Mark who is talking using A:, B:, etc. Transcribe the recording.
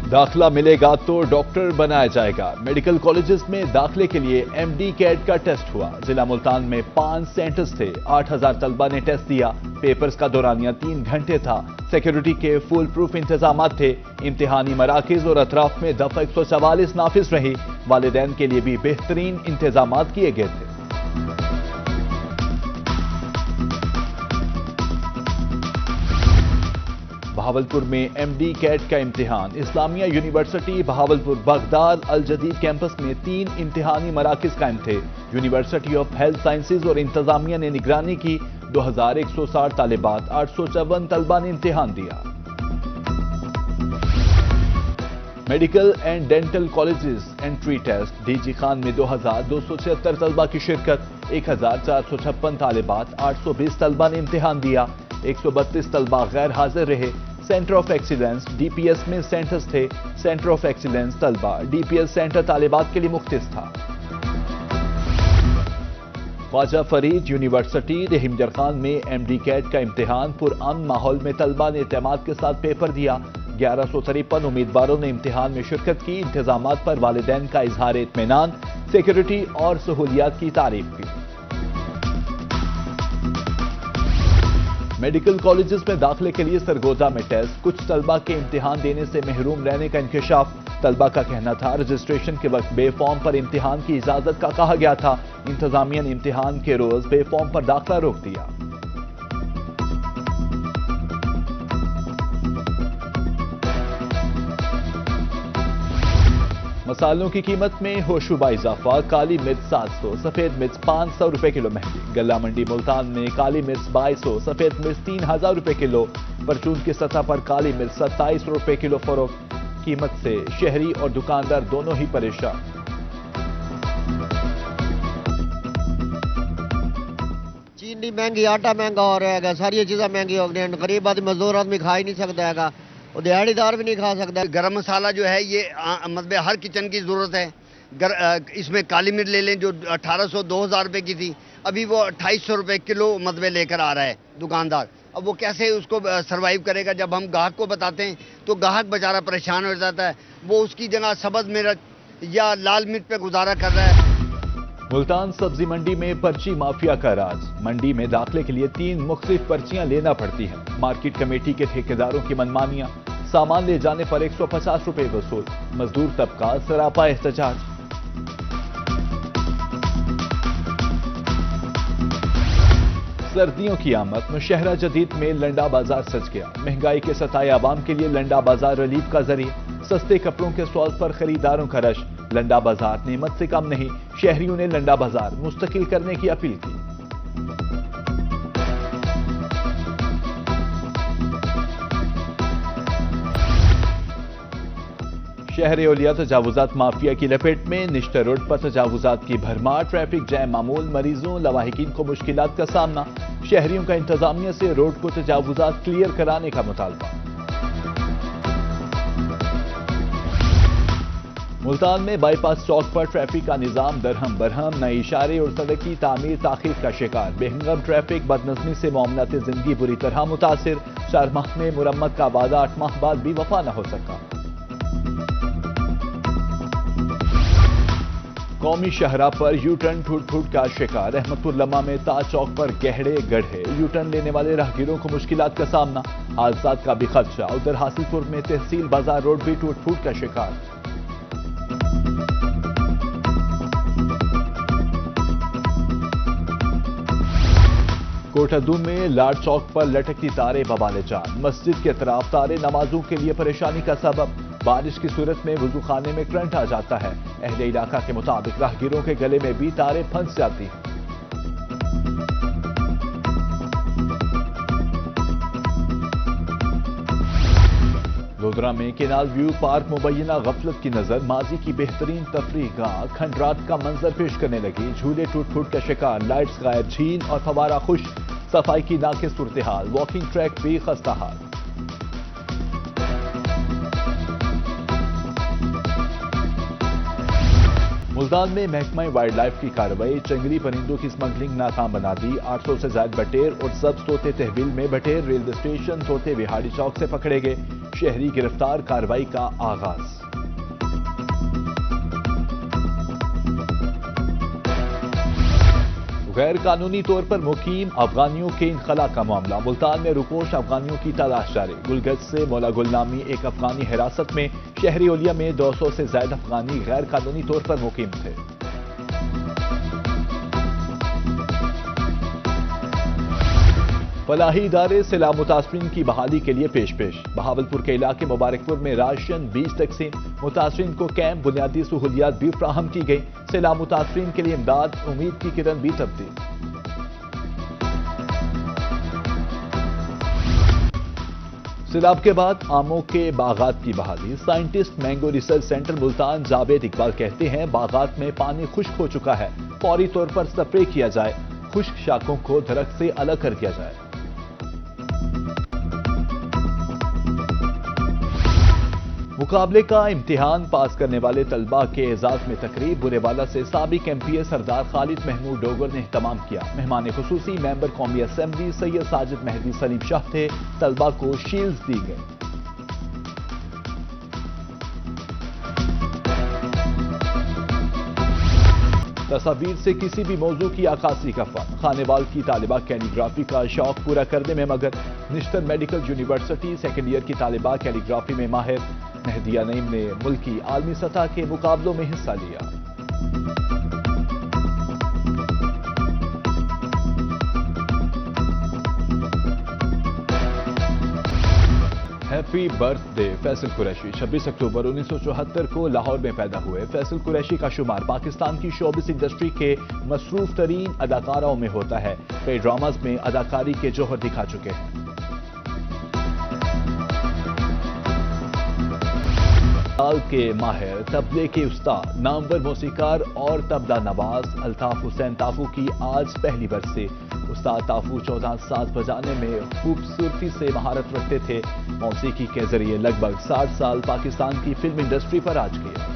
A: दाखिला मिलेगा तो डॉक्टर बनाया जाएगा। मेडिकल कॉलेजेस में दाखिले के लिए MD कैट का टेस्ट हुआ। जिला मुल्तान में 5 सेंटर्स थे। 8000 तलबा ने टेस्ट दिया। पेपर्स का दौरानिया 3 घंटे था। सिक्योरिटी के फुल प्रूफ इंतजाम थे। इम्तिहानी मराकिज और अतराफ में दफा 144 नाफिज रही। वालिदैन के लिए भी बेहतरीन इंतजाम किए गए थे। बहावलपुर में MD कैट का इम्तिहान। इस्लामिया यूनिवर्सिटी बहावलपुर बगदाद अल जदीद कैंपस में 3 इम्तिहानी मराकिज कायम थे। यूनिवर्सिटी ऑफ हेल्थ साइंसेज और इंतजामिया ने निगरानी की। 2160 तालिबात, 854 तलबा ने इम्तिहान दिया। Medical and dental colleges entry test DG Khan में 2276 तलबा की शिरकत। 1456 तालिबात, 820 तलबा ने इम्तिहान दिया। 132 तलबा गैर हाजिर रहे। सेंटर ऑफ एक्सीलेंस DPS में सेंटर्स थे। सेंटर ऑफ एक्सीलेंस तलबा DPS सेंटर तालिबात के लिए मुख्तिस था। ख्वाजा फरीद यूनिवर्सिटी रहीमजर खान में MD कैट का इम्तिहान। पुरअमन माहौल में तलबा ने एतमाद के साथ पेपर दिया। 1153 उम्मीदवारों ने इम्तिहान में शिरकत की। इंतजामात पर वालिदैन का इजहार इत्मीनान। सिक्योरिटी और सहूलियात की तारीफ की। मेडिकल कॉलेजेस में दाखिले के लिए सरगोजा में टेस्ट। कुछ तलबा के इम्तिहान देने से महरूम रहने का इंकशाफ। तलबा का कहना था रजिस्ट्रेशन के वक्त बे फॉर्म पर इम्तिहान की इजाजत का कहा गया था। इंतजामिया ने इम्तिहान के रोज बे फॉर्म पर दाखिला रोक दिया। मसालों की कीमत में होशरुबा इजाफा। काली मिर्च 700, सफेद मिर्च 500 रुपए किलो महंगी। गल्ला मंडी मुल्तान में काली मिर्च 2200, सफेद मिर्च 3000 रुपए किलो। परचून की सतह पर काली मिर्च 27 रुपए किलो फरोख्त। कीमत से शहरी और दुकानदार दोनों ही परेशान।
B: चीनी महंगी, आटा महंगा हो रहा है, सारी चीज़ें महंगी हो गई हैं। गरीब आदमी, मजदूर आदमी खा ही नहीं सकता है, और दिहाड़ीदार भी नहीं खा सकता।
C: गरम मसाला जो है ये मतलब हर किचन की ज़रूरत है। इसमें काली मिर्च ले लें जो 1800-2000 रुपए की थी, अभी वो 2800 रुपए किलो मतलब लेकर आ रहा है दुकानदार। अब वो कैसे उसको सरवाइव करेगा? जब हम ग्राहक को बताते हैं तो ग्राहक बेचारा परेशान हो जाता है। वो उसकी जगह सब्ज़ मिर्च या लाल मिर्च पे गुजारा कर रहा है।
A: मुल्तान सब्जी मंडी में पर्ची माफिया का राज। मंडी में दाखिले के लिए 3 मुख्तलिफ पर्चियां लेना पड़ती हैं। मार्केट कमेटी के ठेकेदारों की मनमानियां। सामान ले जाने पर 150 रुपए वसूल। मजदूर तबका सरापा एहतजाज। सर्दियों की आमद। मुशहरा जदीद में लंडा बाजार सज गया। महंगाई के सताए आवाम के लिए लंडा बाजार रिलीफ का जरिए। सस्ते कपड़ों के स्टॉल पर खरीदारों का रश। लंडा बाजार नेमत से कम नहीं। शहरियों ने लंडा बाजार मुस्तकिल करने की अपील की। शहर औलिया तजावुजात माफिया की लपेट में। निश्तर रोड पर तजावुजात की भरमार। ट्रैफिक जैम मामूल। मरीजों लवाहिकीन को मुश्किलात का सामना। शहरियों का इंतजामिया से रोड को तजावुजात क्लियर कराने का मुतालबा। मुल्तान में बाईपास चौक पर ट्रैफिक का निजाम दरहम बरहम। नए इशारे और सड़क की तामीर ताखीर का शिकार। बेहंगम ट्रैफिक बदनज़मी से मामलात जिंदगी बुरी तरह मुतासिर। 4 माह में मुरम्मत का वादा 8 माह बाद भी वफा न हो सका। कौमी शहरा पर यूटर्न टूट फूट का शिकार। रहमतपुर लम्मा में ताज चौक पर गहरे गड्ढे। यूटर्न लेने वाले राहगीरों को मुश्किलात का सामना। हादसात का भी खदशा। उधर हासिलपुर में तहसील बाजार रोड भी टूट फूट का शिकार। कोटादू में लाड चौक पर लटकती तारे बवाले जान। मस्जिद के तरफ तारे नमाजों के लिए परेशानी का सबब। बारिश की सूरत में वुजू खाने में करंट आ जाता है। अहले इलाका के मुताबिक राहगीरों के गले में भी तारे फंस जाती हैं। लोधरा में केनाल व्यू पार्क मुबैना गफलत की नजर। माजी की बेहतरीन तफरीह गाह खंडरात का मंजर पेश करने लगी। झूले टूट फूट का शिकार। लाइट्स गायब। झील और फवारा खुश। सफाई की नाकिस सूरत हाल। वॉकिंग ट्रैक भी खस्ता हाल। मुल्तान में महकमा वाइल्ड लाइफ की कार्रवाई। जंगली परिंदों की स्मगलिंग नाकाम बना दी। 800 से ज्यादा बटेर और सब्ज तोते तहवील में। बटेर रेलवे स्टेशन तोते विहाड़ी चौक से पकड़े गए। شہری گرفتار کارروائی کا آغاز۔ غیر قانونی طور پر مقیم افغانیوں کے انخلا کا معاملہ۔ ملتان میں روپوش افغانیوں کی تلاش جاری۔ گلگت سے مولا گل نامی ایک افغانی حراست میں۔ شہری اولیا میں 200 سے زائد افغانی غیر قانونی طور پر مقیم تھے۔ فلاحی ادارے سیلاب متاثرین کی بحالی کے لیے پیش۔ بہاولپور کے علاقے مبارکپور میں راشن بیج تقسیم۔ متاثرین کو کیمپ بنیادی سہولیات بھی فراہم کی گئی۔ سیلاب متاثرین کے لیے امداد امید کی کرن بھی تبدیل۔ سیلاب کے بعد آموں کے باغات کی بحالی۔ Scientist mango research centre Multan Javed Iqbal کہتے ہیں باغات میں پانی خشک ہو چکا ہے، فوری طور پر سپرے کیا جائے، خشک شاخوں کو درخت سے الگ کر دیا جائے۔ مقابلے کا امتحان پاس کرنے والے طلباء کے اعزاز میں تقریب بوریوالا سے سابق ایم پی اے سردار خالد محمود ڈوگر نے اہتمام کیا۔ مہمان خصوصی ممبر قومی اسمبلی سید ساجد مہدی سلیم شاہ تھے۔ طلباء کو شیلڈز دی گئیں۔ تصاویر سے کسی بھی موضوع کی عکاسی کا فن۔ خانیوال کی طالبہ کیلی گرافی کا شوق پورا کرنے میں مگر۔ نشتر میڈیکل یونیورسٹی سیکنڈ ایئر کی طالبہ کیلی گرافی میں ماہر۔ مہدیہ نعیم نے ملکی عالمی سطح کے مقابلوں میں حصہ لیا۔ Happy birth day Faisal Qureshi. 26 اکتوبر 1974 کو لاہور میں پیدا ہوئے فیصل قریشی کا شمار پاکستان کی شوبز انڈسٹری کے مصروف ترین اداکاروں میں ہوتا ہے۔ کئی ڈراماز میں اداکاری کے جوہر دکھا چکے ہیں۔ سال کے ماہر، طبلے کے استاد، نامور موسیقار اور طبلہ نواز الطاف حسین طافو کی آج پہلی برسی۔ استاد طافو 14 ساز بجانے میں خوبصورتی سے مہارت رکھتے تھے۔ موسیقی کے ذریعے لگ بھگ 60 سال پاکستان کی فلم انڈسٹری پر راج کیا۔